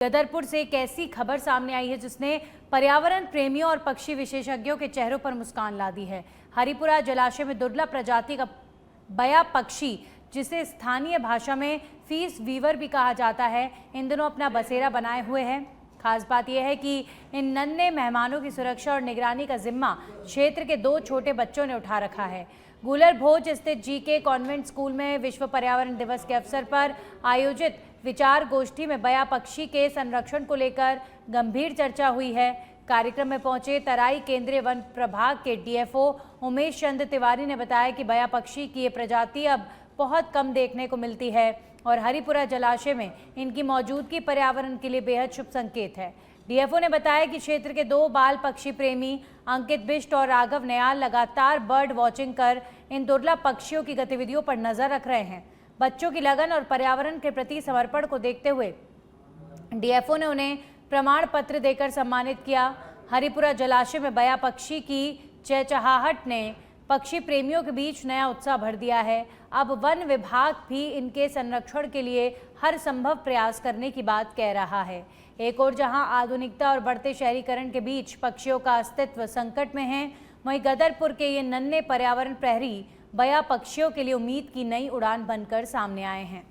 गदरपुर से एक ऐसी खबर सामने आई है जिसने पर्यावरण प्रेमियों और पक्षी विशेषज्ञों के चेहरों पर मुस्कान ला दी है। हरिपुरा जलाशय में दुर्लभ प्रजाति का बया पक्षी, जिसे स्थानीय भाषा में फीस वीवर भी कहा जाता है, इन दिनों अपना बसेरा बनाए हुए है। खास बात यह है कि इन नन्हे मेहमानों की सुरक्षा और निगरानी का जिम्मा क्षेत्र के 2 छोटे बच्चों ने उठा रखा है। गूलर भोज स्थित जीके कॉन्वेंट स्कूल में विश्व पर्यावरण दिवस के अवसर पर आयोजित विचार गोष्ठी में बया पक्षी के संरक्षण को लेकर गंभीर चर्चा हुई है। कार्यक्रम में पहुंचे तराई केंद्रीय वन प्रभाग के डीएफओ उमेश चंद्र तिवारी ने बताया कि बया पक्षी की ये प्रजाति अब बहुत कम देखने को मिलती है और हरिपुरा जलाशय में इनकी मौजूदगी पर्यावरण के लिए बेहद शुभ संकेत है। डीएफओ ने बताया कि क्षेत्र के 2 बाल पक्षी प्रेमी अंकित बिष्ट और राघव नयाल लगातार बर्ड वॉचिंग कर इन दुर्लभ पक्षियों की गतिविधियों पर नजर रख रहे हैं। बच्चों की लगन और पर्यावरण के प्रति समर्पण को देखते हुए डीएफओ ने उन्हें प्रमाण पत्र देकर सम्मानित किया। हरिपुरा जलाशय में बया पक्षी की चहचहाहट ने पक्षी प्रेमियों के बीच नया उत्साह भर दिया है। अब वन विभाग भी इनके संरक्षण के लिए हर संभव प्रयास करने की बात कह रहा है। एक और जहां आधुनिकता और बढ़ते शहरीकरण के बीच पक्षियों का अस्तित्व संकट में है, वहीं गदरपुर के ये नन्हे पर्यावरण प्रहरी बया पक्षियों के लिए उम्मीद की नई उड़ान बनकर सामने आए हैं।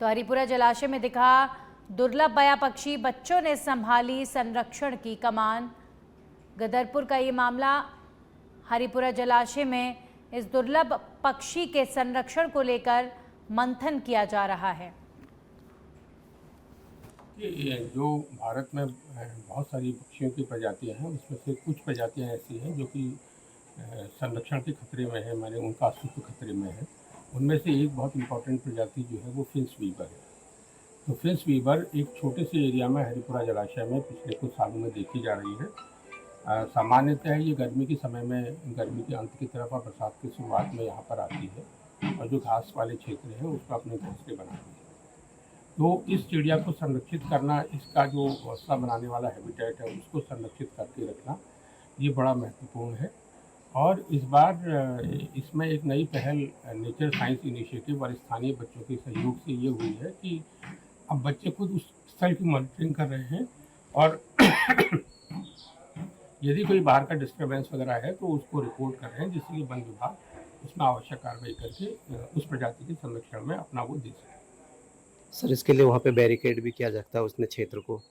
तो हरिपुरा जलाशय में दिखा दुर्लभ बया पक्षी, बच्चों ने संभाली संरक्षण की कमान। गदरपुर का ये मामला, हरिपुरा जलाशय में इस दुर्लभ पक्षी के संरक्षण को लेकर मंथन किया जा रहा है। जो भारत में बहुत सारी पक्षियों की प्रजातियां हैं, उसमें से कुछ प्रजातियां ऐसी हैं जो कि संरक्षण के खतरे में है, माने उनका अस्तित्व खतरे में है। उनमें से एक बहुत इम्पोर्टेंट प्रजाति जो है वो फिंच वीवर है। तो फिंच वीवर एक छोटे से एरिया में हरिपुरा जलाशय में पिछले कुछ सालों में देखी जा रही है। सामान्यतः ये गर्मी के समय में, गर्मी के अंत की तरफ और बरसात की शुरुआत में यहाँ पर आती है और जो घास वाले क्षेत्र हैं उस पर अपने घोंसले बनाती है। तो इस चिड़िया को संरक्षित करना, इसका जो घोंसला बनाने वाला हैबिटेट है उसको संरक्षित करके रखना, ये बड़ा महत्वपूर्ण है। और इस बार इसमें एक नई पहल नेचर साइंस इनिशिएटिव और स्थानीय बच्चों के सहयोग से ये हुई है कि अब बच्चे खुद उस स्थल की मॉनिटरिंग कर रहे हैं और यदि कोई बाहर का डिस्टर्बेंस वगैरह है तो उसको रिपोर्ट कर रहे हैं, जिससे कि वन विभाग उसमें आवश्यक कार्रवाई करके उस प्रजाति के संरक्षण में अपना वो दे सके। सर, इसके लिए वहाँ पे बैरिकेड भी किया जाता है उसने क्षेत्र को?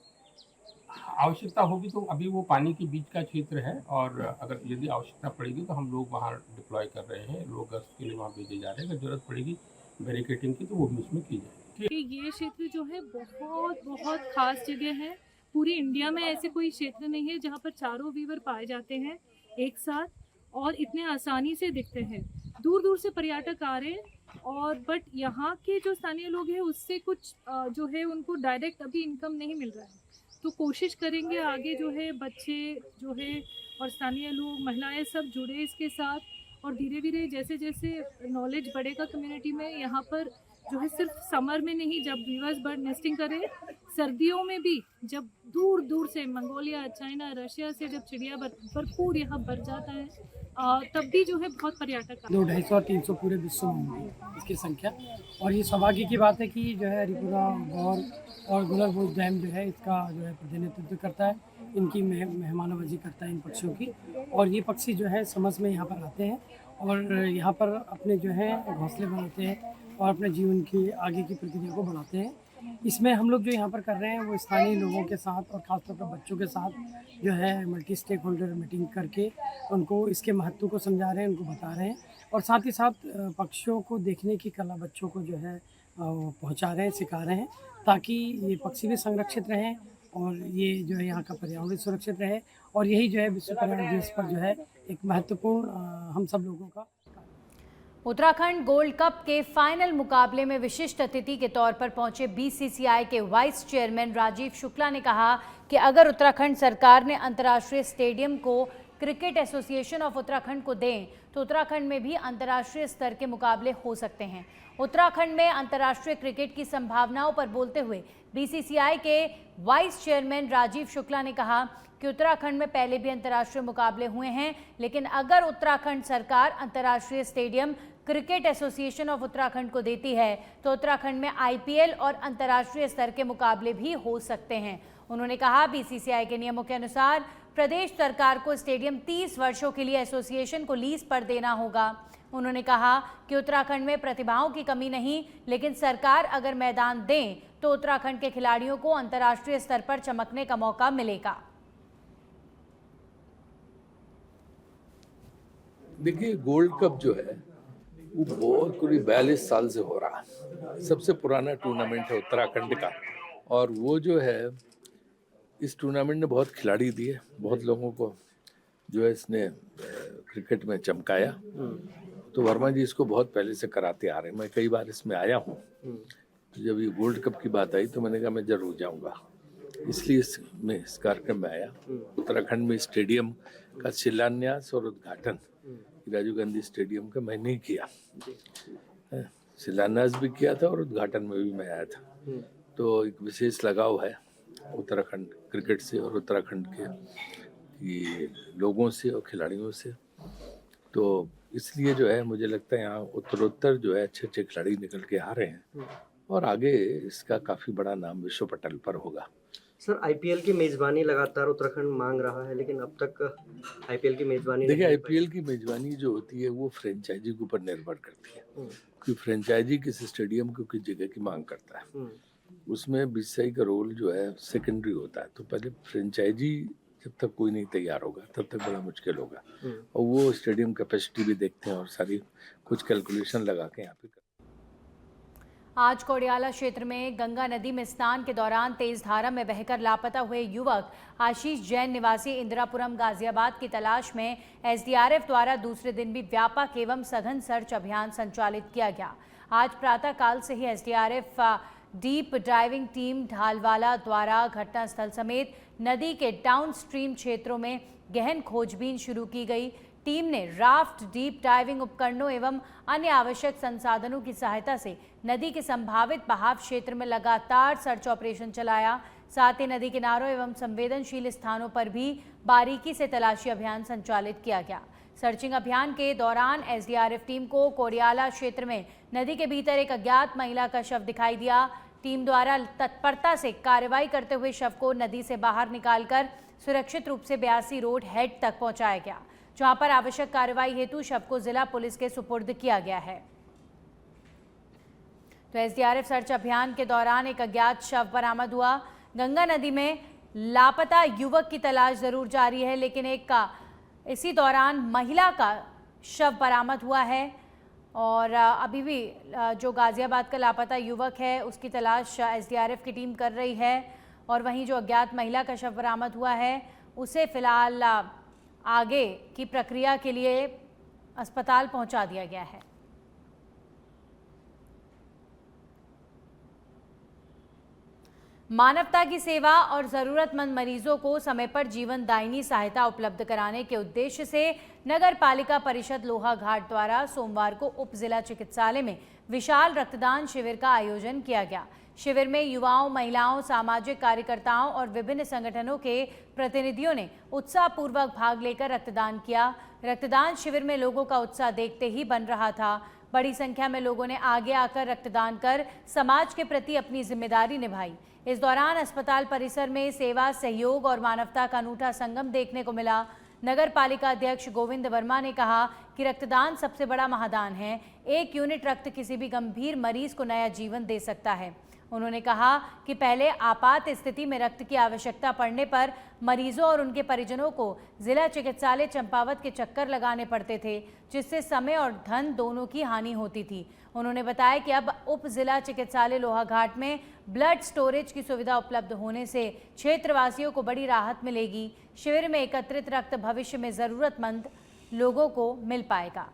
आवश्यकता होगी तो अभी वो पानी के बीच का क्षेत्र है और अगर यदि आवश्यकता पड़ेगी तो हम लोग वहाँ डिप्लॉय कर रहे हैं, लोग गश्त के लिए वहाँ भेजे जा रहे हैं। अगर जरूरत पड़ेगी बैरिकेडिंग की तो वो भी उसमें की जाएगी। ये क्षेत्र जो है बहुत बहुत खास जगह है। पूरी इंडिया में ऐसे कोई क्षेत्र नहीं है जहाँ पर चारों वीवर पाए जाते हैं एक साथ और इतने आसानी से दिखते हैं। दूर दूर से पर्यटक आ रहे हैं और बट यहाँ के जो स्थानीय लोग हैं उससे कुछ जो है उनको डायरेक्ट अभी इनकम नहीं मिल रहा है। तो कोशिश करेंगे आगे जो है बच्चे जो है और स्थानीय लोग, महिलाएं सब जुड़े इसके साथ और धीरे धीरे जैसे जैसे नॉलेज बढ़ेगा कम्युनिटी में, यहाँ पर जो है सिर्फ समर में नहीं, जब वीवर्स बर्ड नेस्टिंग करें, सर्दियों में भी जब दूर दूर से मंगोलिया, चाइना, रशिया से जब चिड़िया भरपूर यहाँ बढ़ जाता है तब भी जो है बहुत पर्यटक 200-250 और 300 पूरे विश्व में होंगी इसकी संख्या। और ये सौभाग्य की बात है कि जो है हरिपुरा गौर और गूलर भोज डैम जो है इसका जो है प्रतिनिधित्व करता है, इनकी मेहमानबाजी करता है इन पक्षियों की। और ये पक्षी जो है समझ में यहाँ पर आते हैं और यहाँ पर अपने जो है घोंसले बनाते हैं और अपने जीवन की आगे की प्रक्रिया को बढ़ाते हैं। इसमें हम लोग जो यहाँ पर कर रहे हैं वो स्थानीय लोगों के साथ और ख़ासतौर पर बच्चों के साथ जो है मल्टी स्टेक होल्डर मीटिंग करके उनको इसके महत्व को समझा रहे हैं, उनको बता रहे हैं और साथ ही साथ पक्षियों को देखने की कला बच्चों को जो है पहुँचा रहे हैं, सिखा रहे हैं, ताकि ये पक्षी भी संरक्षित रहें और ये जो है यहाँ का पर्यावरण सुरक्षित रहे। और यही जो है विश्व पर्यावरण दिवस पर जो है एक महत्वपूर्ण हम सब लोगों का। उत्तराखंड गोल्ड कप के फाइनल मुकाबले में विशिष्ट अतिथि के तौर पर पहुंचे बीसीसीआई के वाइस चेयरमैन राजीव शुक्ला ने कहा कि अगर उत्तराखंड सरकार ने अंतर्राष्ट्रीय स्टेडियम को क्रिकेट एसोसिएशन ऑफ उत्तराखंड को दें तो उत्तराखंड में भी अंतर्राष्ट्रीय स्तर के मुकाबले हो सकते हैं। उत्तराखंड में अंतर्राष्ट्रीय क्रिकेट की संभावनाओं पर बोलते हुए बीसीसीआई के वाइस चेयरमैन राजीव शुक्ला ने कहा कि उत्तराखंड में पहले भी अंतर्राष्ट्रीय मुकाबले हुए हैं, लेकिन अगर उत्तराखंड सरकार अंतर्राष्ट्रीय stadium cricket association of Uttarakhand को देती है तो उत्तराखंड में आईपीएल और अंतर्राष्ट्रीय स्तर के मुकाबले भी हो सकते हैं। उन्होंने कहा, बीसीसीआई के नियमों के अनुसार प्रदेश सरकार को स्टेडियम 30 वर्षों के लिए एसोसिएशन को लीज पर देना होगा। उन्होंने कहा कि उत्तराखंड में प्रतिभाओं की कमी नहीं, लेकिन सरकार अगर मैदान दें तो उत्तराखंड के खिलाड़ियों को अंतर्राष्ट्रीय स्तर पर चमकने का मौका मिलेगा। देखिए, गोल्ड कप जो है वो बहुत करीब 42 साल से हो रहा है। सबसे पुराना टूर्नामेंट है उत्तराखंड का, और वो जो है इस टूर्नामेंट ने बहुत खिलाड़ी दिए, बहुत लोगों को जो है इसने क्रिकेट में चमकाया। तो वर्मा जी इसको बहुत पहले से कराते आ रहे हैं। मैं कई बार इसमें आया हूँ, तो जब ये गोल्ड कप की बात आई तो मैंने कहा मैं जरूर जाऊँगा, इसलिए इस कार्यक्रम में आया। उत्तराखंड में स्टेडियम का शिलान्यास और उद्घाटन राजीव गांधी स्टेडियम का मैंने ही किया, शिलान्यास भी किया था और उद्घाटन में भी मैं आया था। तो एक विशेष लगाव है उत्तराखंड क्रिकेट से और उत्तराखंड के लोगों से और खिलाड़ियों से। तो इसलिए जो है मुझे लगता है यहाँ उत्तरोत्तर जो है अच्छे अच्छे खिलाड़ी निकल के आ रहे हैं और आगे इसका काफ़ी बड़ा नाम विश्व पटल पर होगा। सर, आईपीएल की मेजबानी लगातार उत्तराखंड मांग रहा है, लेकिन अब तक आईपीएल की मेजबानी देखिए, आईपीएल की मेजबानी जो होती है वो फ्रेंचाइजी के ऊपर निर्भर करती है, क्योंकि फ्रेंचाइजी किसी स्टेडियम को किस जगह की मांग करता है, उसमें बीसीसीआई का रोल जो है सेकेंडरी होता है। तो पहले फ्रेंचाइजी जब तक कोई नहीं तैयार होगा तब तक बड़ा मुश्किल होगा, और वो स्टेडियम कैपेसिटी भी देखते हैं और सारी कुछ कैलकुलेशन लगा के यहाँ पे। आज कोडियाला क्षेत्र में गंगा नदी में स्नान के दौरान तेज धारा में बहकर लापता हुए युवक आशीष जैन निवासी इंदिरापुरम गाजियाबाद की तलाश में एसडीआरएफ द्वारा दूसरे दिन भी व्यापक एवं सघन सर्च अभियान संचालित किया गया। आज प्रातःकाल से ही SDRF deep diving team Dhalwala द्वारा घटनास्थल समेत नदी के डाउन स्ट्रीम क्षेत्रों में गहन खोजबीन शुरू की गई। टीम ने राफ्ट, डीप डाइविंग उपकरणों एवं अन्य आवश्यक संसाधनों की सहायता से नदी के संभावित बहाव क्षेत्र में लगातार सर्च ऑपरेशन चलाया। साथ ही नदी किनारों एवं संवेदनशील स्थानों पर भी बारीकी से तलाशी अभियान संचालित किया गया। सर्चिंग अभियान के दौरान एसडीआरएफ टीम को कोडियाला क्षेत्र में नदी के भीतर एक अज्ञात महिला का शव दिखाई दिया। टीम द्वारा तत्परता से कार्रवाई करते हुए शव को नदी से बाहर निकालकर सुरक्षित रूप से 82 रोड हेड तक पहुंचाया गया, जहां पर आवश्यक कार्रवाई हेतु शव को जिला पुलिस के सुपुर्द किया गया है। तो एसडीआरएफ सर्च अभियान के दौरान एक अज्ञात शव बरामद हुआ। गंगा नदी में लापता युवक की तलाश जरूर जारी है, लेकिन इसी दौरान महिला का शव बरामद हुआ है और अभी भी जो गाजियाबाद का लापता युवक है उसकी तलाश एसडीआरएफ की टीम कर रही है, और वहीं जो अज्ञात महिला का शव बरामद हुआ है उसे फिलहाल आगे की प्रक्रिया के लिए अस्पताल पहुंचा दिया गया है। मानवता की सेवा और जरूरतमंद मरीजों को समय पर जीवनदायिनी सहायता उपलब्ध कराने के उद्देश्य से नगर पालिका परिषद लोहाघाट द्वारा सोमवार को उप जिला चिकित्सालय में विशाल रक्तदान शिविर का आयोजन किया गया। शिविर में युवाओं, महिलाओं, सामाजिक कार्यकर्ताओं और विभिन्न संगठनों के प्रतिनिधियों ने उत्साहपूर्वक भाग लेकर रक्तदान किया। रक्तदान शिविर में लोगों का उत्साह देखते ही बन रहा था। बड़ी संख्या में लोगों ने आगे आकर रक्तदान कर समाज के प्रति अपनी जिम्मेदारी निभाई। इस दौरान अस्पताल परिसर में सेवा, सहयोग और मानवता का अनूठा संगम देखने को मिला। नगर पालिका अध्यक्ष गोविंद वर्मा ने कहा कि रक्तदान सबसे बड़ा महादान है। 1 यूनिट रक्त किसी भी गंभीर मरीज को नया जीवन दे सकता है। उन्होंने कहा कि पहले आपात स्थिति में रक्त की आवश्यकता पड़ने पर मरीजों और उनके परिजनों को जिला चिकित्सालय चंपावत के चक्कर लगाने पड़ते थे, जिससे समय और धन दोनों की हानि होती थी। उन्होंने बताया कि अब उप जिला चिकित्सालय लोहाघाट में ब्लड स्टोरेज की सुविधा उपलब्ध होने से क्षेत्रवासियों को बड़ी राहत मिलेगी। शिविर में एकत्रित रक्त भविष्य में जरूरतमंद लोगों को मिल पाएगा।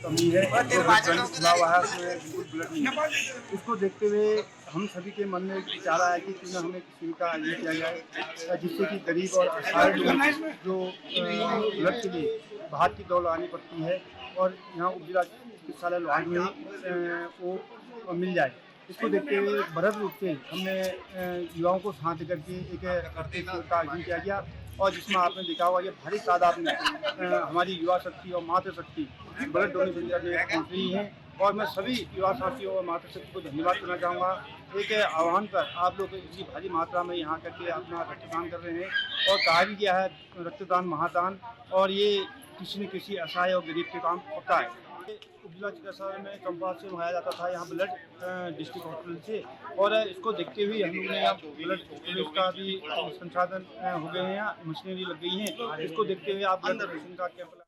कमी है, चुनाव हुआ है उसमें बिल्कुल ब्लड नहीं है। इसको देखते हुए हम सभी के मन में विचार आया कि क्यों ना हमें किसी का ये किया जाए जिससे कि गरीब और असहाय लोग जो ब्लड के लिए बाहर की दौड़ लगानी पड़ती है और यहाँ उप जिला चिकित्सालय लोहाघाट में वो मिल जाए। इसको देखते हुए बृहद रूप से हमने युवाओं को साथ करके एक का आयोजन किया गया और जिसमें आपने देखा होगा ये भारी तादाद में हमारी युवा शक्ति और मातृशक्ति ब्लड डोनेशन करने पहुँच रही हैं। और मैं सभी युवा साथियों और मातृशक्ति को धन्यवाद करना चाहूँगा। एक आह्वान पर आप लोग इतनी भारी मात्रा में यहाँ करके अपना रक्तदान कर रहे हैं और कहा भी गया है रक्तदान महादान, और ये किसी न किसी असहाय और गरीब के काम पक्का है। उपजिला चिकित्सालय में कंपास से मंगाया जाता था यहाँ ब्लड डिस्ट्रिक्ट हॉस्पिटल से, और इसको देखते हुए हम लोगों ने यहाँ ब्लड पुलिस का भी संसाधन हो गए हैं, मशीनरी लग गई हैं। इसको देखते हुए आप ब्लड डोनेशन का कैंप।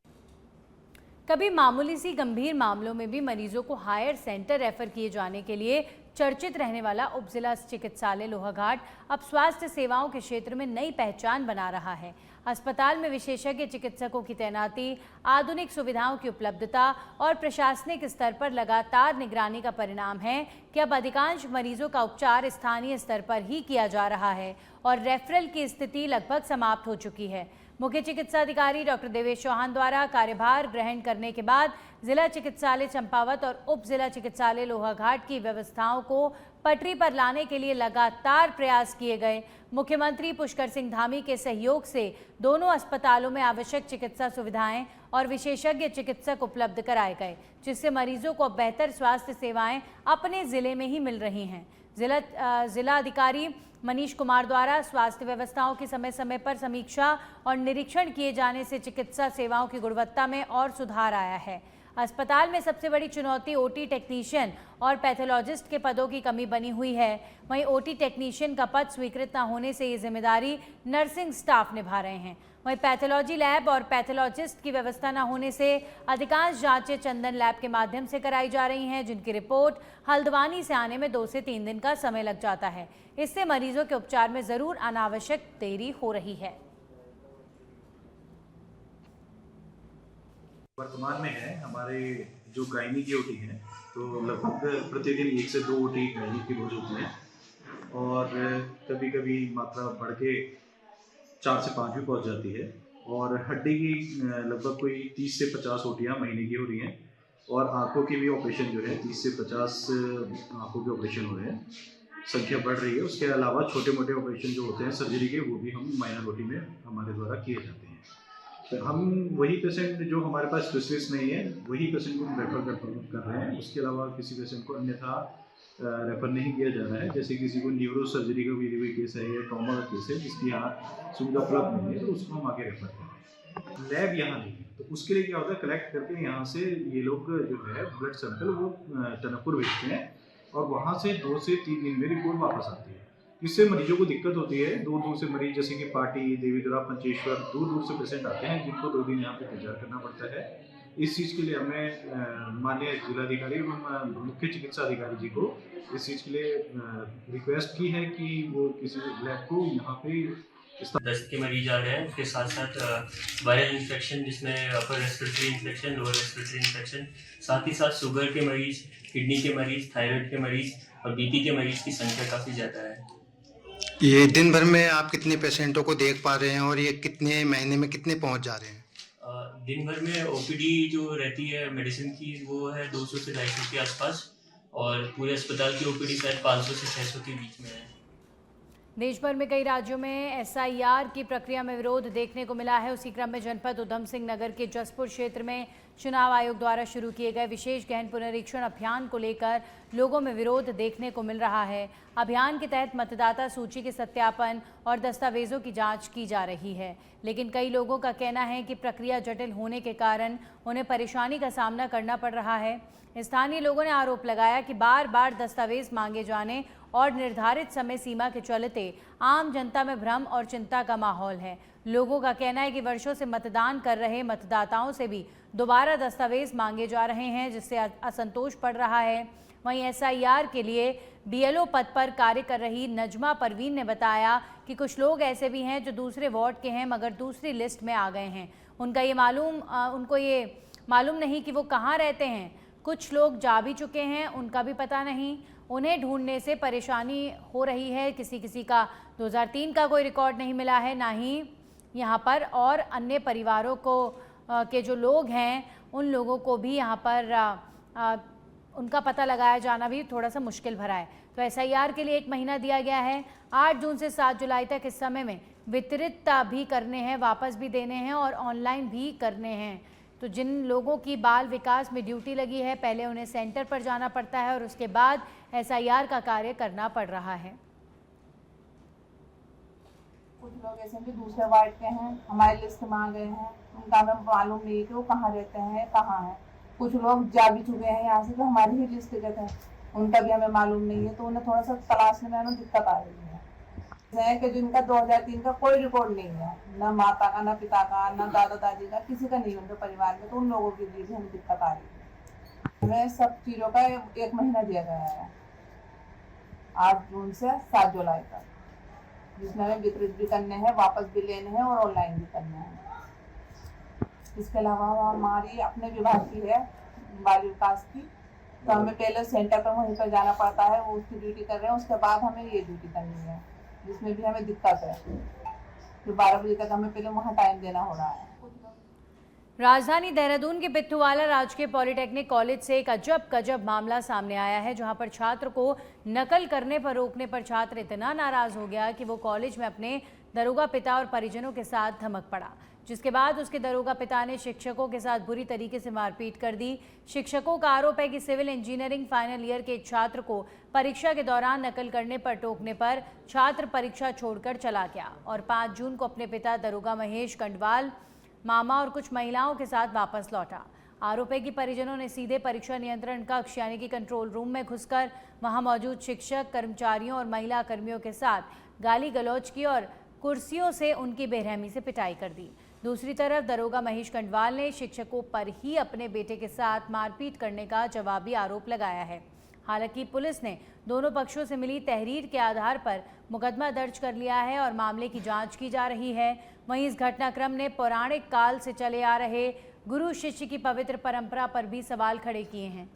कभी मामूली सी गंभीर मामलों में भी मरीजों को हायर सेंटर रेफर किए जाने के लिए चर्चित रहने वाला उपजिला चिकित्सालय लोहाघाट अब स्वास्थ्य सेवाओं के क्षेत्र में नई पहचान बना रहा है। अस्पताल में विशेषज्ञ चिकित्सकों की तैनाती, आधुनिक सुविधाओं की उपलब्धता और प्रशासनिक स्तर पर लगातार निगरानी का परिणाम है कि अब अधिकांश मरीजों का उपचार स्थानीय स्तर पर ही किया जा रहा है और रेफरल की स्थिति लगभग समाप्त हो चुकी है। मुख्य चिकित्सा अधिकारी डॉक्टर देवेश चौहान द्वारा कार्यभार ग्रहण करने के बाद जिला चिकित्सालय चंपावत और उप जिला चिकित्सालय लोहाघाट की व्यवस्थाओं को पटरी पर लाने के लिए लगातार प्रयास किए गए। मुख्यमंत्री पुष्कर सिंह धामी के सहयोग से दोनों अस्पतालों में आवश्यक चिकित्सा सुविधाएं और विशेषज्ञ चिकित्सक उपलब्ध कराए गए, जिससे मरीजों को बेहतर स्वास्थ्य सेवाएं अपने जिले में ही मिल रही हैं। जिला अधिकारी मनीष कुमार द्वारा स्वास्थ्य व्यवस्थाओं की समय समय पर समीक्षा और निरीक्षण किए जाने से चिकित्सा सेवाओं की गुणवत्ता में और सुधार आया है। अस्पताल में सबसे बड़ी चुनौती ओटी टेक्नीशियन और पैथोलॉजिस्ट के पदों की कमी बनी हुई है। वहीं ओटी टेक्नीशियन का पद स्वीकृत न होने से ये जिम्मेदारी नर्सिंग स्टाफ निभा रहे हैं। वहीं पैथोलॉजी लैब और पैथोलॉजिस्ट की व्यवस्था न होने से अधिकांश जांचें चंदन लैब के माध्यम से कराई जा रही हैं, जिनकी रिपोर्ट हल्द्वानी से आने में 2 से 3 दिन का समय लग जाता है। इससे मरीजों के उपचार में जरूर अनावश्यक देरी हो रही है। वर्तमान में है हमारे जो गायनी की ओटी है, तो लगभग प्रतिदिन 1 से 2 ओटी गायनी की रोज होती है, और कभी कभी मात्रा बढ़ के 4 से 5 भी पहुंच जाती है। और हड्डी की लगभग कोई 30 से 50 ओटियाँ महीने की हो रही हैं, और आंखों की भी ऑपरेशन जो है 30 से 50 आंखों के ऑपरेशन हो रहे हैं, संख्या बढ़ रही है। उसके अलावा छोटे मोटे ऑपरेशन जो होते हैं सर्जरी के, वो भी हम माइनर ओटी में हमारे द्वारा किए जाते हैं। तो हम वही पेशेंट जो हमारे पास स्पेशलिस्ट नहीं है, वही पेशेंट को हम रेफर कर रहे हैं। उसके अलावा किसी पेशेंट को अन्यथा रेफर नहीं किया जा रहा है। जैसे किसी को न्यूरो सर्जरी का भी केस है या ट्रॉमा का केस है जिसकी यहाँ सुविधा उपलब्ध नहीं है, तो उसको हम आगे रेफर करें। लैब यहाँ नहीं है, तो उसके लिए क्या होता है, कलेक्ट करके यहाँ से ये लोग जो है ब्लड सैंपल वो टनकपुर भेजते हैं, और वहाँ से 2 से 3 दिन में रिपोर्ट वापस आती है। इससे मरीजों को दिक्कत होती है। दूर दूर से मरीज, जैसे कि पार्टी, देवीधुरा, पंचेश्वर, दूर दूर से पेशेंट आते हैं जिनको 2 दिन यहाँ पे इंतजार करना पड़ता है। इस चीज़ के लिए हमने माननीय जिलाधिकारी एवं मुख्य चिकित्सा अधिकारी जी को इस चीज़ के लिए रिक्वेस्ट की है कि वो किसी लैब को यहाँ पे दस्त के मरीज आ रहे हैं, उसके साथ साथ वायरल इन्फेक्शन जिसमें upper respiratory infection, lower respiratory infection, साथ ही साथ शुगर के मरीज, किडनी के मरीज, थायराइड के मरीज और बीपी के मरीज की संख्या काफ़ी ज़्यादा है। ये दिन भर में आप कितने पेशेंटों को देख पा रहे हैं और ये कितने महीने में कितने पहुंच जा रहे हैं? दिन भर में ओपीडी जो रहती है मेडिसिन की वो है 200 से 250 के आसपास, और पूरे अस्पताल की ओपीडी शायद 500 से 600 के बीच में है। देश भर में कई राज्यों में एसआईआर की प्रक्रिया में विरोध देखने को मिला है। उसी क्रम में जनपद उधम सिंह नगर के जसपुर क्षेत्र में चुनाव आयोग द्वारा शुरू किए गए विशेष गहन पुनरीक्षण अभियान को लेकर लोगों में विरोध देखने को मिल रहा है। अभियान के तहत मतदाता सूची के सत्यापन और दस्तावेजों की जांच की जा रही है, लेकिन कई लोगों का कहना है कि प्रक्रिया जटिल होने के कारण उन्हें परेशानी का सामना करना पड़ रहा है। स्थानीय लोगों ने आरोप लगाया कि बार बार दस्तावेज मांगे जाने और निर्धारित समय सीमा के चलते आम जनता में भ्रम और चिंता का माहौल है। लोगों का कहना है कि वर्षों से मतदान कर रहे मतदाताओं से भी दोबारा दस्तावेज मांगे जा रहे हैं, जिससे असंतोष पड़ रहा है। वहीं एसआईआर के लिए बीएलओ पद पर कार्य कर रही नजमा परवीन ने बताया कि कुछ लोग ऐसे भी हैं जो दूसरे वार्ड के हैं मगर दूसरी लिस्ट में आ गए हैं। उनको ये मालूम नहीं कि वो कहाँ रहते हैं। कुछ लोग जा भी चुके हैं, उनका भी पता नहीं। उन्हें ढूंढने से परेशानी हो रही है। किसी का 2003 का कोई रिकॉर्ड नहीं मिला है, ना ही यहाँ पर और अन्य परिवारों को के जो लोग हैं उन लोगों को भी यहाँ पर उनका पता लगाया जाना भी थोड़ा सा मुश्किल भरा है। तो एसआईआर के लिए 1 महीना दिया गया है। 8 जून से 7 जुलाई तक इस समय में वितरित भी करने हैं, वापस भी देने हैं और ऑनलाइन भी करने हैं। तो जिन लोगों की बाल विकास में ड्यूटी लगी है, पहले उन्हें सेंटर पर जाना पड़ता है और उसके बाद SIR का कार्य करना पड़ रहा है। कुछ लोग ऐसे भी दूसरे वार्ड के हैं, हमारी लिस्ट में आ गए हैं, उनका हमें मालूम नहीं है कि वो कहाँ रहते हैं, कहाँ हैं। कुछ लोग जा भी चुके हैं यहाँ से, तो हमारी ही लिस्ट के थे, उनका भी हमें मालूम नहीं है, तो उन्हें थोड़ा सा तलाशने में हमें दिक्कत आ रही है कि जिनका 2003 का कोई रिकॉर्ड नहीं है, ना माता का, ना पिता का, ना दादा दादी का, किसी का नहीं उनके परिवार में, तो उन लोगों के लिए भी हमें दिक्कत आ रही है। हमें सब चीज़ों का 1 महीना दिया गया है, 8 जून से 7 जुलाई तक, जिसमें हमें वितरित भी करने हैं, वापस भी लेने हैं और ऑनलाइन भी करने हैं। इसके अलावा हमारी अपने विभाग की है बाल विकास की, तो हमें पहले सेंटर पर वहीं पर जाना पड़ता है, वो उसकी ड्यूटी कर रहे हैं, उसके बाद हमें ये ड्यूटी करनी है, जिसमें भी हमें दिक्कत है। तो 12 बजे तक हमें पहले वहाँ टाइम देना हो रहा है। राजधानी देहरादून के पिथुवाला राजकीय पॉलिटेक्निक कॉलेज से एक अजब गजब मामला सामने आया है, जहां पर छात्र को नकल करने पर रोकने पर छात्र इतना नाराज हो गया कि वो कॉलेज में अपने दरोगा पिता और परिजनों के साथ धमक पड़ा, जिसके बाद उसके दरोगा पिता ने शिक्षकों के साथ बुरी तरीके से मारपीट कर दी। शिक्षकों का आरोप है कि सिविल इंजीनियरिंग फाइनल ईयर के एक छात्र को परीक्षा के दौरान नकल करने पर टोकने पर छात्र परीक्षा छोड़कर चला गया और 5 जून को अपने पिता दरोगा महेश कंडवाल, मामा और कुछ महिलाओं के साथ वापस लौटा। आरोप है कि परिजनों ने सीधे परीक्षा नियंत्रण कक्ष यानी कि कंट्रोल रूम में घुसकर वहां मौजूद शिक्षक, कर्मचारियों और महिला कर्मियों के साथ गाली गलौज की और कुर्सियों से उनकी बेरहमी से पिटाई कर दी। दूसरी तरफ दरोगा महेश कंडवाल ने शिक्षकों पर ही अपने बेटे के साथ मारपीट करने का जवाबी आरोप लगाया है। हालांकि पुलिस ने दोनों पक्षों से मिली तहरीर के आधार पर मुकदमा दर्ज कर लिया है और मामले की जांच की जा रही है। वहीं इस घटनाक्रम ने पौराणिक काल से चले आ रहे गुरु शिष्य की पवित्र परंपरा पर भी सवाल खड़े किए हैं।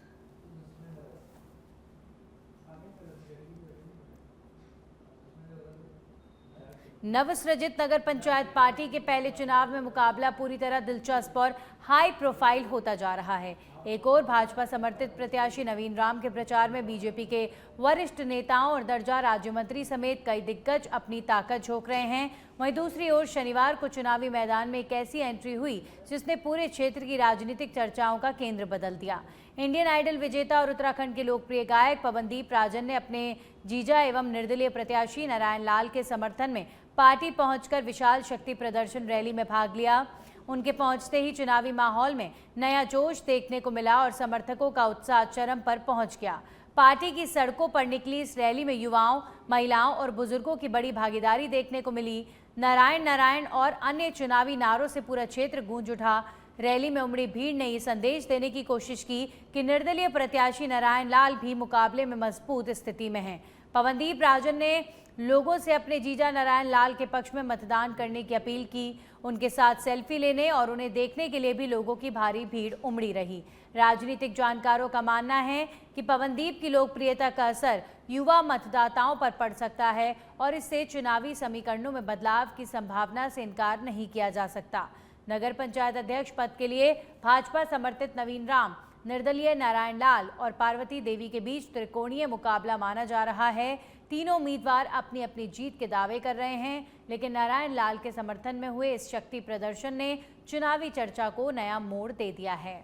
नवसृजित नगर पंचायत पार्टी के पहले चुनाव में मुकाबला पूरी तरह दिलचस्प और हाई प्रोफाइल होता जा रहा है। एक और भाजपा समर्थित प्रत्याशी नवीन राम के प्रचार में बीजेपी के वरिष्ठ नेताओं और दर्जा राज्य मंत्री समेत कई दिग्गज अपनी ताकत झोंक रहे हैं। वहीं दूसरी ओर शनिवार को चुनावी मैदान में एक ऐसी एंट्री हुई जिसने पूरे क्षेत्र की राजनीतिक चर्चाओं का केंद्र बदल दिया। इंडियन आइडल विजेता और उत्तराखंड के लोकप्रिय गायक पवनदीप राजन ने अपने जीजा एवं निर्दलीय प्रत्याशी नारायण लाल के समर्थन में पार्टी पहुंचकर विशाल शक्ति प्रदर्शन रैली में भाग लिया। उनके पहुंचते ही चुनावी माहौल में नया जोश देखने को मिला और समर्थकों का उत्साह चरम पर पहुंच गया। पार्टी की सड़कों पर निकली इस रैली में युवाओं, महिलाओं और बुजुर्गों की बड़ी भागीदारी देखने को मिली। नारायण नारायण और अन्य चुनावी नारों से पूरा क्षेत्र गूंज उठा। रैली में उमड़ी भीड़ ने ये संदेश देने की कोशिश की कि निर्दलीय प्रत्याशी नारायण लाल भी मुकाबले में मजबूत स्थिति में हैं। पवनदीप राजन ने लोगों से अपने जीजा नारायण लाल के पक्ष में मतदान करने की अपील की। उनके साथ सेल्फी लेने और उन्हें देखने के लिए भी लोगों की भारी भीड़ उमड़ी रही। राजनीतिक जानकारों का मानना है कि पवनदीप की लोकप्रियता का असर युवा मतदाताओं पर पड़ सकता है और इससे चुनावी समीकरणों में बदलाव की संभावना से इनकार नहीं किया जा सकता। नगर पंचायत अध्यक्ष पद के लिए भाजपा समर्थित नवीन राम, निर्दलीय नारायण लाल और पार्वती देवी के बीच त्रिकोणीय मुकाबला माना जा रहा है। तीनों उम्मीदवार अपनी अपनी जीत के दावे कर रहे हैं, लेकिन नारायण लाल के समर्थन में हुए इस शक्ति प्रदर्शन ने चुनावी चर्चा को नया मोड़ दे दिया है।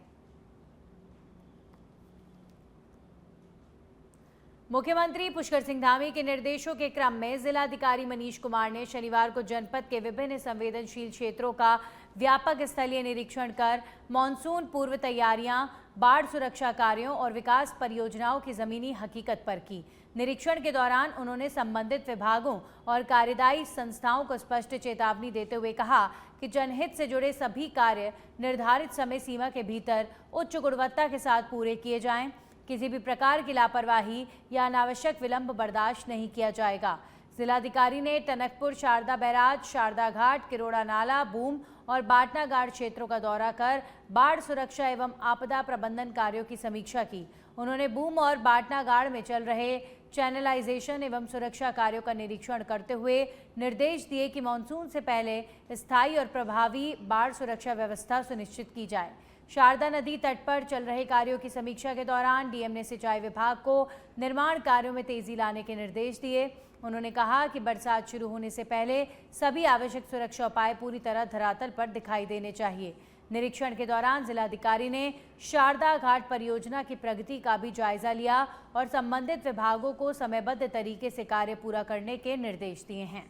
मुख्यमंत्री पुष्कर सिंह धामी के निर्देशों के क्रम में जिलाधिकारी मनीष कुमार ने शनिवार को जनपद के विभिन्न संवेदनशील क्षेत्रों का व्यापक स्थलीय निरीक्षण कर मानसून पूर्व तैयारियां, बाढ़ सुरक्षा कार्यों और विकास परियोजनाओं की जमीनी हकीकत पर की। निरीक्षण के दौरान उन्होंने संबंधित विभागों और कार्यदायी संस्थाओं को स्पष्ट चेतावनी देते हुए कहा कि जनहित से जुड़े सभी कार्य निर्धारित समय सीमा के भीतर उच्च गुणवत्ता के साथ पूरे किए जाएं। किसी भी प्रकार की लापरवाही या अनावश्यक विलंब बर्दाश्त नहीं किया जाएगा। जिलाधिकारी ने टनकपुर शारदा बैराज, शारदा घाट, किरोड़ा नाला, बूम और बाटना घाट क्षेत्रों का दौरा कर बाढ़ सुरक्षा एवं आपदा प्रबंधन कार्यों की समीक्षा की। उन्होंने बूम और बाटना घाट में चल रहे चैनलाइजेशन एवं सुरक्षा कार्यों का निरीक्षण करते हुए निर्देश दिए कि मानसून से पहले स्थायी और प्रभावी बाढ़ सुरक्षा व्यवस्था सुनिश्चित की जाए। शारदा नदी तट पर चल रहे कार्यों की समीक्षा के दौरान डीएम ने सिंचाई विभाग को निर्माण कार्यों में तेजी लाने के निर्देश दिए। उन्होंने कहा कि बरसात शुरू होने से पहले सभी आवश्यक सुरक्षा उपाय पूरी तरह धरातल पर दिखाई देने चाहिए। निरीक्षण के दौरान जिलाधिकारी ने शारदा घाट परियोजना की प्रगति का भी जायजा लिया और संबंधित विभागों को समयबद्ध तरीके से कार्य पूरा करने के निर्देश दिए हैं।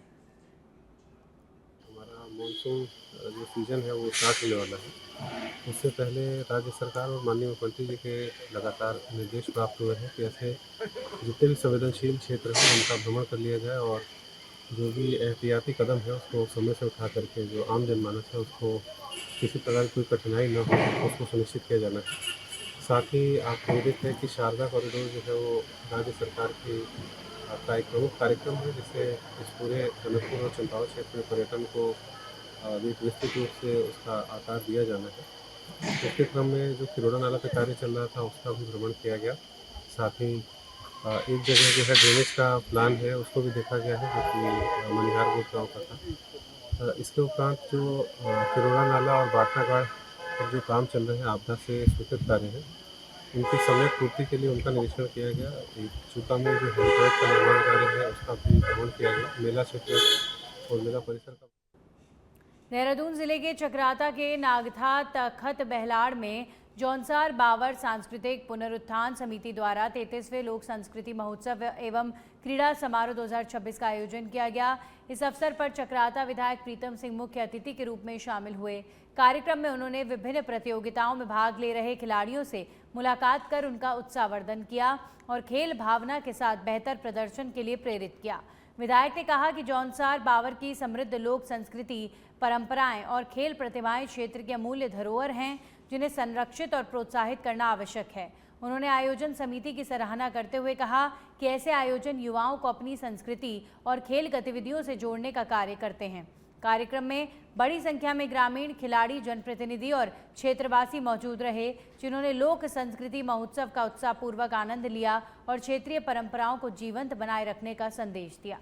हमारा मानसून जो सीजन है वो स्टार्ट होने वाला है। उससे पहले राज्य सरकार और माननीय मुख्यमंत्री जी के लगातार निर्देश प्राप्त हुए हैं कि ऐसे जितने भी संवेदनशील क्षेत्र हैं उनका भ्रमण कर लिया जाए और जो भी एहतियाती कदम है उसको समय से उठा करके जो आम जनमानस है उसको किसी प्रकार की कोई कठिनाई न हो उसको सुनिश्चित किया जाना है। साथ ही आपको विदित है कि शारदा कॉरिडोर जो है वो राज्य सरकार का एक प्रमुख कार्यक्रम है जिससे इस पूरे टनकपुर और चंपावत क्षेत्र में पर्यटन को एक विस्तृत रूप से उसका आकार दिया जाना है। इसके क्रम में जो खिरोड़ा नाला पे कार्य चल रहा था उसका भी भ्रमण किया गया। साथ ही एक जगह जो है ड्रेनेज का प्लान है उसको भी देखा गया है जो कि मनिहार बोर्ड गाँव का था। इसके उपरांत जो खिरोड़ा नाला और बाटनागाड़ पर जो काम चल रहे हैं आपदा से स्वीकृत कार्य हैं उनकी समय पूर्ति के लिए उनका निरीक्षण किया गया। एक चूका में जो हेलीपैड का निर्माण कार्य है उसका भी भ्रमण किया गया। मेला क्षेत्र और मेला परिसर का। देहरादून जिले के चक्राता के नागथा तखत बहलाड़ में जौनसार बावर सांस्कृतिक पुनरुत्थान समिति द्वारा 33वें लोक संस्कृति महोत्सव एवं क्रीड़ा समारोह 2026 का आयोजन किया गया। इस अवसर पर चक्राता विधायक प्रीतम सिंह मुख्य अतिथि के रूप में शामिल हुए। कार्यक्रम में उन्होंने विभिन्न प्रतियोगिताओं में भाग ले रहे खिलाड़ियों से मुलाकात कर उनका उत्साहवर्धन किया और खेल भावना के साथ बेहतर प्रदर्शन के लिए प्रेरित किया। विधायक ने कहा कि जौनसार बावर की समृद्ध लोक संस्कृति, परंपराएं और खेल प्रतिभाएं क्षेत्र की अमूल्य धरोहर हैं जिन्हें संरक्षित और प्रोत्साहित करना आवश्यक है। उन्होंने आयोजन समिति की सराहना करते हुए कहा कि ऐसे आयोजन युवाओं को अपनी संस्कृति और खेल गतिविधियों से जोड़ने का कार्य करते हैं। कार्यक्रम में बड़ी संख्या में ग्रामीण खिलाड़ी, जनप्रतिनिधि और क्षेत्रवासी मौजूद रहे जिन्होंने लोक संस्कृति महोत्सव का उत्साहपूर्वक आनंद लिया और क्षेत्रीय परंपराओं को जीवंत बनाए रखने का संदेश दिया।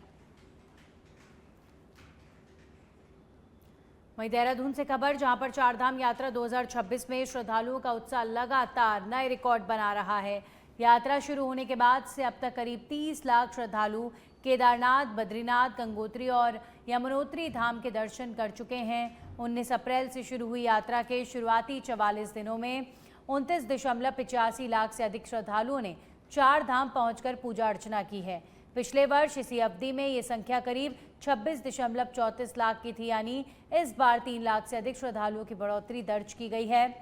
वहीं देहरादून से खबर, जहां पर चारधाम यात्रा 2026 में श्रद्धालुओं का उत्साह लगातार नए रिकॉर्ड बना रहा है। यात्रा शुरू होने के बाद से अब तक करीब 30 लाख श्रद्धालु केदारनाथ, बद्रीनाथ, गंगोत्री और यमुनोत्री धाम के दर्शन कर चुके हैं। 19 अप्रैल से शुरू हुई यात्रा के शुरुआती 44 दिनों में 29.85 लाख से अधिक श्रद्धालुओं ने चार धाम पहुंचकर पूजा अर्चना की है। पिछले वर्ष इसी अवधि में ये संख्या करीब 26.34 लाख की थी, यानी इस बार 3 लाख से अधिक श्रद्धालुओं की बढ़ोतरी दर्ज की गई है।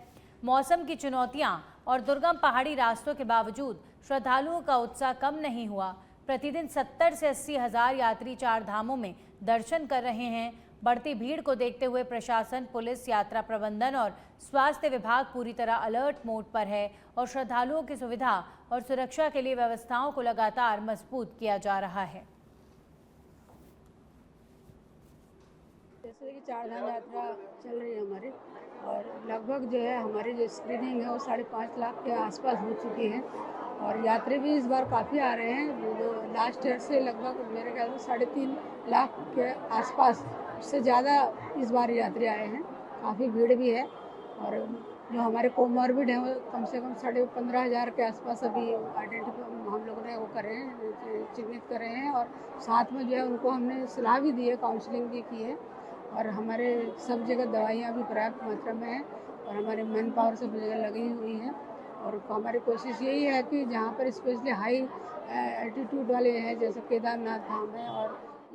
मौसम की चुनौतियां और दुर्गम पहाड़ी रास्तों के बावजूद श्रद्धालुओं का उत्साह कम नहीं हुआ। प्रतिदिन 70 से 80 हज़ार यात्री चार धामों में दर्शन कर रहे हैं। बढ़ती भीड़ को देखते हुए प्रशासन, पुलिस, यात्रा प्रबंधन और स्वास्थ्य विभाग पूरी तरह अलर्ट मोड पर है और श्रद्धालुओं की सुविधा और सुरक्षा के लिए व्यवस्थाओं को लगातार मजबूत किया जा रहा है। जैसे कि चारधाम यात्रा चल रही है हमारी, और लगभग जो है हमारी जो स्क्रीनिंग है वो 5.5 लाख के आसपास हो चुकी है और यात्री भी इस बार काफ़ी आ रहे हैं। जो लास्ट ईयर से लगभग मेरे ख्याल में 3.5 लाख के आसपास, उससे ज़्यादा इस बार यात्री आए हैं। काफ़ी भीड़ भी है और जो हमारे कोमॉर्बिड हैं वो कम से कम 15,500 के आसपास अभी आइडेंटिफाई हम लोगों ने वो कर रहे हैं, चिन्हित कर रहे हैं और साथ में जो है उनको हमने सलाह भी दी है, काउंसलिंग भी की है और हमारे सब जगह दवाइयाँ भी पर्याप्त मात्रा में हैं और हमारे मैन पावर सब जगह लगी हुई हैं। और हमारी कोशिश यही है कि जहाँ पर स्पेशली हाई एल्टीट्यूड वाले हैं जैसे केदारनाथ धाम है और